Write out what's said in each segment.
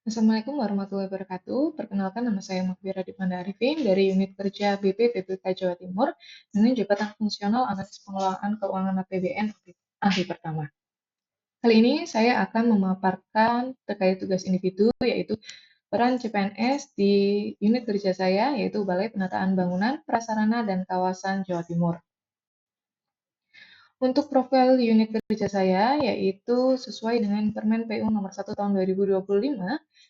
Assalamualaikum warahmatullahi wabarakatuh. Perkenalkan, nama saya Makbira Dipanda Arifin dari Unit Kerja BP PPK Jawa Timur dengan jabatan fungsional Analisis Pengelolaan Keuangan APBN ahli pertama. Kali ini saya akan memaparkan terkait tugas individu, yaitu peran CPNS di unit kerja saya, yaitu Balai Penataan Bangunan, Prasarana, dan Kawasan Jawa Timur. Untuk profil unit kerja saya, yaitu sesuai dengan Permen PU nomor 1 tahun 2025,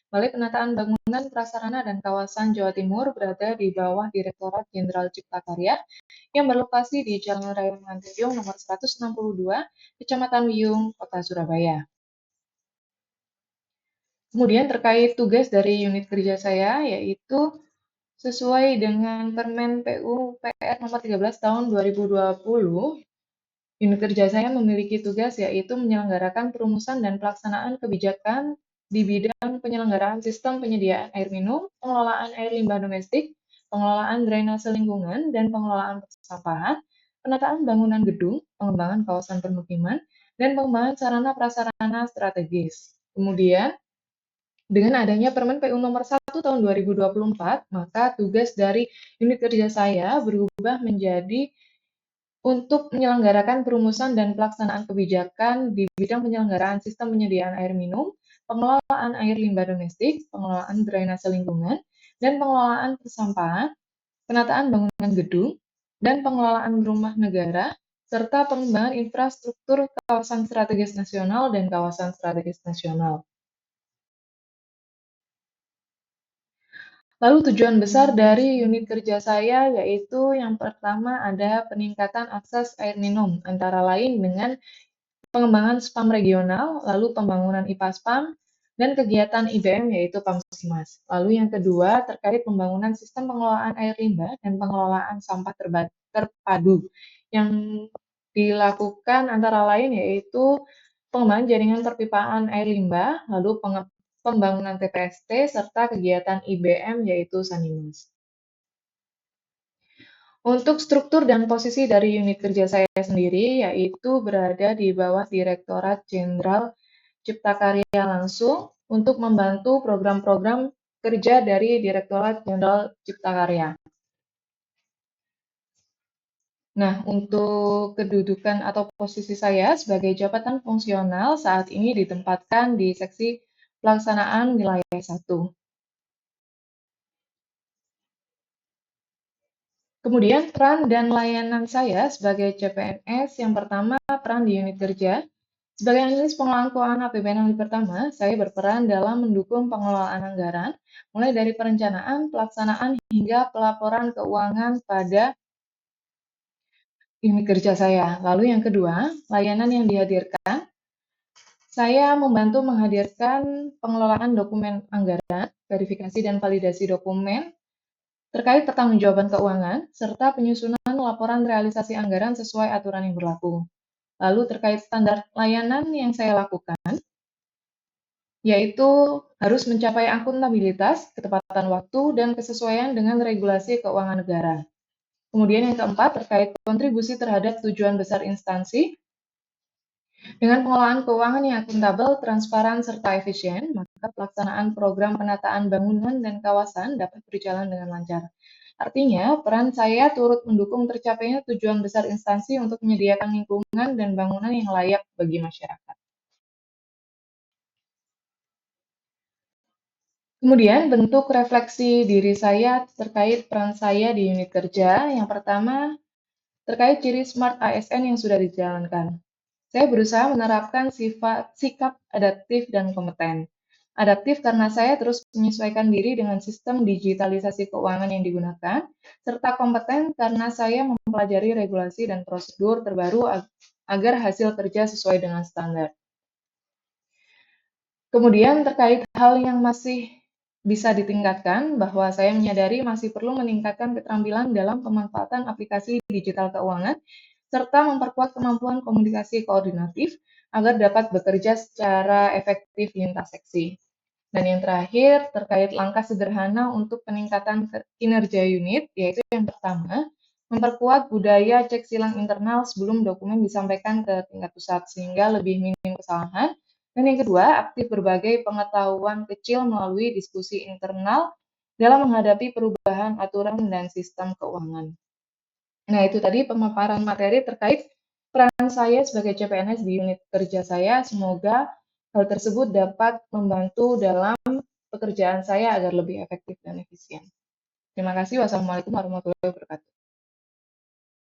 Balai Penataan Bangunan, Prasarana, dan Kawasan Jawa Timur berada di bawah Direktorat Jenderal Cipta Karya yang berlokasi di Jalan Raya Mantinjung nomor 162, Kecamatan Wiyung, Kota Surabaya. Kemudian terkait tugas dari unit kerja saya, yaitu sesuai dengan Permen PU PR nomor 13 tahun 2020, unit kerja saya memiliki tugas yaitu menyelenggarakan perumusan dan pelaksanaan kebijakan di bidang penyelenggaraan sistem penyediaan air minum, pengelolaan air limbah domestik, pengelolaan drainase lingkungan, dan pengelolaan persampahan, penataan bangunan gedung, pengembangan kawasan permukiman, dan pengembangan sarana prasarana strategis. Kemudian, dengan adanya Permen PU nomor 1 tahun 2024, maka tugas dari unit kerja saya berubah menjadi untuk menyelenggarakan perumusan dan pelaksanaan kebijakan di bidang penyelenggaraan sistem penyediaan air minum, pengelolaan air limbah domestik, pengelolaan drainase lingkungan, dan pengelolaan persampahan, penataan bangunan gedung, dan pengelolaan rumah negara, serta pengembangan infrastruktur kawasan strategis nasional dan kawasan strategis nasional. Lalu tujuan besar dari unit kerja saya yaitu yang pertama ada peningkatan akses air minum, antara lain dengan pengembangan SPAM regional, lalu pembangunan IPA-SPAM, dan kegiatan IBM yaitu PAMSIMAS. Lalu yang kedua terkait pembangunan sistem pengelolaan air limbah dan pengelolaan sampah terpadu yang dilakukan antara lain yaitu pengembangan jaringan perpipaan air limbah, lalu pembangunan TPST, serta kegiatan IBM yaitu Sanimas. Untuk struktur dan posisi dari unit kerja saya sendiri, yaitu berada di bawah Direktorat Jenderal Cipta Karya langsung untuk membantu program-program kerja dari Direktorat Jenderal Cipta Karya. Nah, untuk kedudukan atau posisi saya sebagai jabatan fungsional saat ini ditempatkan di seksi pelaksanaan wilayah 1. Kemudian peran dan layanan saya sebagai CPNS, yang pertama peran di unit kerja. Sebagai analis pengelolaan keuangan APBN yang pertama, saya berperan dalam mendukung pengelolaan anggaran, mulai dari perencanaan, pelaksanaan, hingga pelaporan keuangan pada unit kerja saya. Lalu yang kedua, layanan yang dihadirkan. Saya membantu menghadirkan pengelolaan dokumen anggaran, verifikasi dan validasi dokumen, terkait pertanggungjawaban keuangan, serta penyusunan laporan realisasi anggaran sesuai aturan yang berlaku. Lalu terkait standar layanan yang saya lakukan, yaitu harus mencapai akuntabilitas, ketepatan waktu, dan kesesuaian dengan regulasi keuangan negara. Kemudian yang keempat, terkait kontribusi terhadap tujuan besar instansi. Dengan pengelolaan keuangan yang akuntabel, transparan, serta efisien, maka pelaksanaan program penataan bangunan dan kawasan dapat berjalan dengan lancar. Artinya, peran saya turut mendukung tercapainya tujuan besar instansi untuk menyediakan lingkungan dan bangunan yang layak bagi masyarakat. Kemudian, bentuk refleksi diri saya terkait peran saya di unit kerja. Yang pertama, terkait ciri SMART ASN yang sudah dijalankan. Saya berusaha menerapkan sikap adaptif dan kompeten. Adaptif karena saya terus menyesuaikan diri dengan sistem digitalisasi keuangan yang digunakan, serta kompeten karena saya mempelajari regulasi dan prosedur terbaru agar hasil kerja sesuai dengan standar. Kemudian terkait hal yang masih bisa ditingkatkan, bahwa saya menyadari masih perlu meningkatkan keterampilan dalam pemanfaatan aplikasi digital keuangan, serta memperkuat kemampuan komunikasi koordinatif agar dapat bekerja secara efektif lintas seksi. Dan yang terakhir, terkait langkah sederhana untuk peningkatan kinerja unit, yaitu yang pertama, memperkuat budaya cek silang internal sebelum dokumen disampaikan ke tingkat pusat, sehingga lebih minim kesalahan. Dan yang kedua, aktif berbagai pengetahuan kecil melalui diskusi internal dalam menghadapi perubahan aturan dan sistem keuangan. Nah, itu tadi pemaparan materi terkait peran saya sebagai CPNS di unit kerja saya. Semoga hal tersebut dapat membantu dalam pekerjaan saya agar lebih efektif dan efisien. Terima kasih. Wassalamualaikum warahmatullahi wabarakatuh.